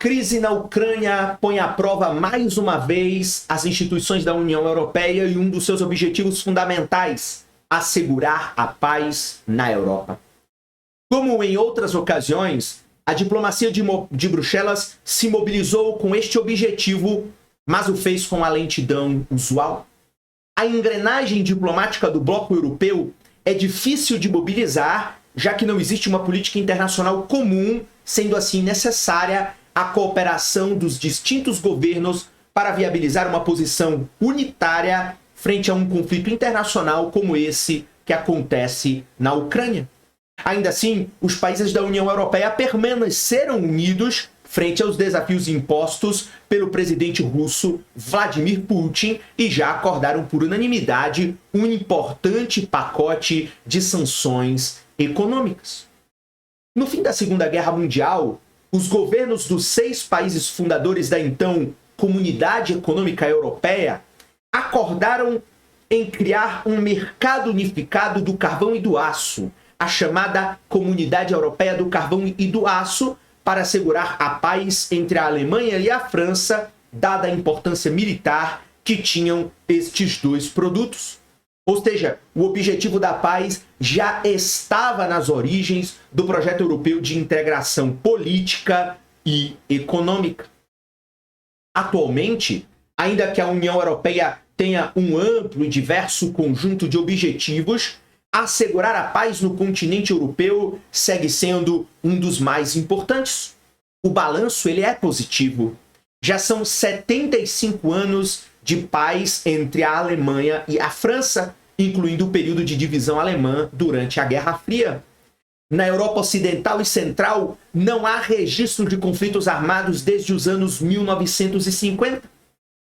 crise na Ucrânia põe à prova mais uma vez as instituições da União Europeia e um dos seus objetivos fundamentais: assegurar a paz na Europa. Como em outras ocasiões, a diplomacia de Bruxelas se mobilizou com este objetivo, mas o fez com a lentidão usual. A engrenagem diplomática do bloco europeu é difícil de mobilizar, já que não existe uma política internacional comum, sendo assim necessária a cooperação dos distintos governos para viabilizar uma posição unitária frente a um conflito internacional como esse que acontece na Ucrânia. Ainda assim, os países da União Europeia permaneceram unidos frente aos desafios impostos pelo presidente russo Vladimir Putin e já acordaram por unanimidade um importante pacote de sanções econômicas. No fim da Segunda Guerra Mundial, os governos dos 6 países fundadores da então Comunidade Econômica Europeia acordaram em criar um mercado unificado do carvão e do aço, a chamada Comunidade Europeia do Carvão e do Aço, para assegurar a paz entre a Alemanha e a França, dada a importância militar que tinham estes dois produtos. Ou seja, o objetivo da paz já estava nas origens do projeto europeu de integração política e econômica. Atualmente, ainda que a União Europeia tenha um amplo e diverso conjunto de objetivos, assegurar a paz no continente europeu segue sendo um dos mais importantes. O balanço ele é positivo. Já são 75 anos de paz entre a Alemanha e a França, incluindo o período de divisão alemã durante a Guerra Fria. Na Europa Ocidental e Central, não há registro de conflitos armados desde os anos 1950.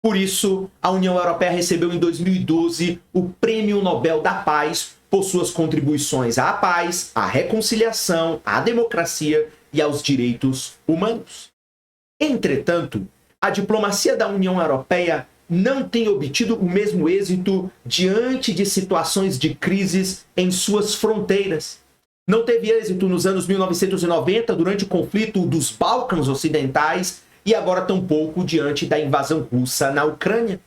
Por isso, a União Europeia recebeu em 2012 o Prêmio Nobel da Paz por suas contribuições à paz, à reconciliação, à democracia e aos direitos humanos. Entretanto, a diplomacia da União Europeia não tem obtido o mesmo êxito diante de situações de crises em suas fronteiras. Não teve êxito nos anos 1990, durante o conflito dos Balcãs Ocidentais, e agora tampouco diante da invasão russa na Ucrânia.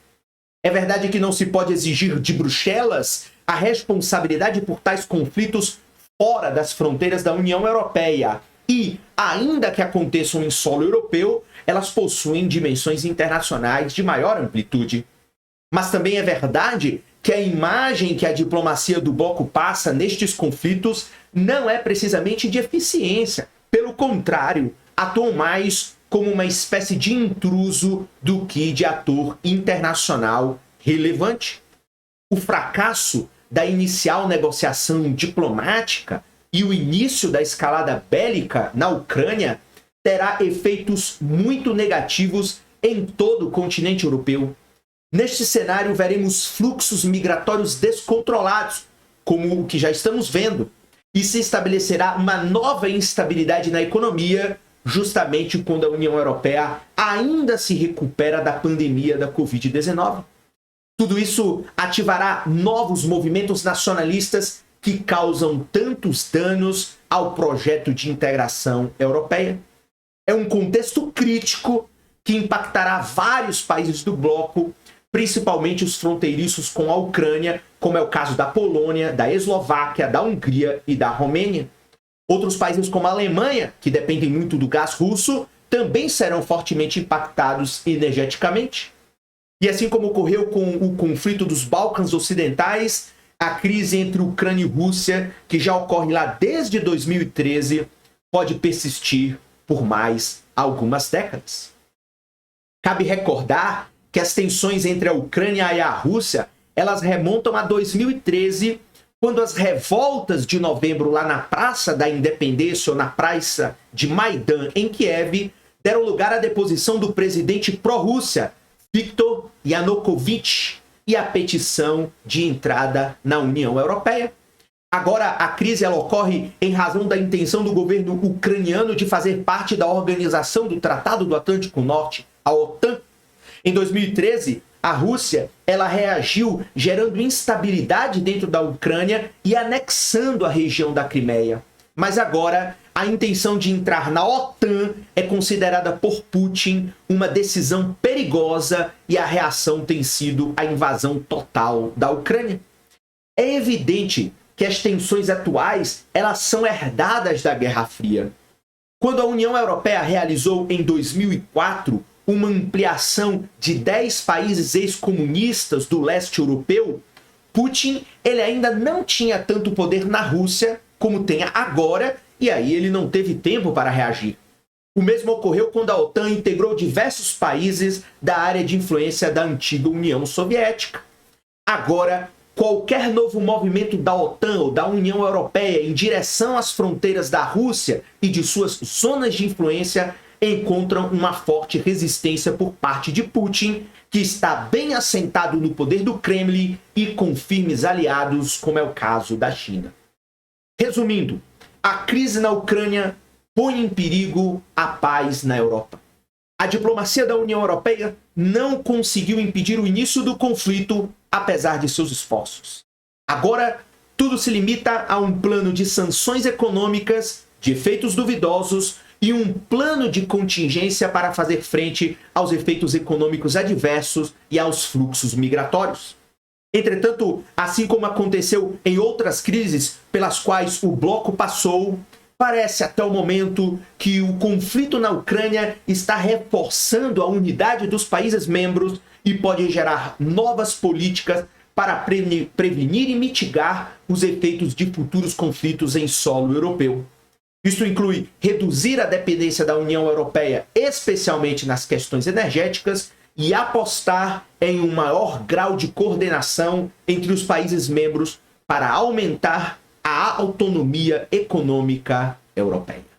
É verdade que não se pode exigir de Bruxelas a responsabilidade por tais conflitos fora das fronteiras da União Europeia. E, ainda que aconteçam em solo europeu, elas possuem dimensões internacionais de maior amplitude. Mas também é verdade que a imagem que a diplomacia do bloco passa nestes conflitos não é precisamente de eficiência. Pelo contrário, atuam mais como uma espécie de intruso do que de ator internacional relevante. O fracasso da inicial negociação diplomática e o início da escalada bélica na Ucrânia terá efeitos muito negativos em todo o continente europeu. Neste cenário, veremos fluxos migratórios descontrolados, como o que já estamos vendo, e se estabelecerá uma nova instabilidade na economia, justamente quando a União Europeia ainda se recupera da pandemia da Covid-19. Tudo isso ativará novos movimentos nacionalistas que causam tantos danos ao projeto de integração europeia. É um contexto crítico que impactará vários países do bloco, principalmente os fronteiriços com a Ucrânia, como é o caso da Polônia, da Eslováquia, da Hungria e da Romênia. Outros países como a Alemanha, que dependem muito do gás russo, também serão fortemente impactados energeticamente. E assim como ocorreu com o conflito dos Balcãs Ocidentais, a crise entre Ucrânia e Rússia, que já ocorre lá desde 2013, pode persistir por mais algumas décadas. Cabe recordar que as tensões entre a Ucrânia e a Rússia, elas remontam a 2013, quando as revoltas de novembro lá na Praça da Independência ou na Praça de Maidan, em Kiev, deram lugar à deposição do presidente pró-Rússia, Viktor Yanukovych, e a petição de entrada na União Europeia. Agora, a crise ela ocorre em razão da intenção do governo ucraniano de fazer parte da Organização do Tratado do Atlântico Norte, a OTAN. Em 2013, a Rússia ela reagiu gerando instabilidade dentro da Ucrânia e anexando a região da Crimeia. Mas agora, a intenção de entrar na OTAN é considerada por Putin uma decisão perigosa e a reação tem sido a invasão total da Ucrânia. É evidente que as tensões atuais elas são herdadas da Guerra Fria. Quando a União Europeia realizou em 2004 uma ampliação de 10 países ex-comunistas do leste europeu, Putin ele ainda não tinha tanto poder na Rússia como tem agora, e aí ele não teve tempo para reagir. O mesmo ocorreu quando a OTAN integrou diversos países da área de influência da antiga União Soviética. Agora, qualquer novo movimento da OTAN ou da União Europeia em direção às fronteiras da Rússia e de suas zonas de influência encontram uma forte resistência por parte de Putin, que está bem assentado no poder do Kremlin e com firmes aliados, como é o caso da China. Resumindo, a crise na Ucrânia põe em perigo a paz na Europa. A diplomacia da União Europeia não conseguiu impedir o início do conflito, apesar de seus esforços. Agora, tudo se limita a um plano de sanções econômicas, de efeitos duvidosos e um plano de contingência para fazer frente aos efeitos econômicos adversos e aos fluxos migratórios. Entretanto, assim como aconteceu em outras crises pelas quais o bloco passou, parece até o momento que o conflito na Ucrânia está reforçando a unidade dos países membros e pode gerar novas políticas para prevenir e mitigar os efeitos de futuros conflitos em solo europeu. Isso inclui reduzir a dependência da União Europeia, especialmente nas questões energéticas, e apostar em um maior grau de coordenação entre os países membros para aumentar a autonomia econômica europeia.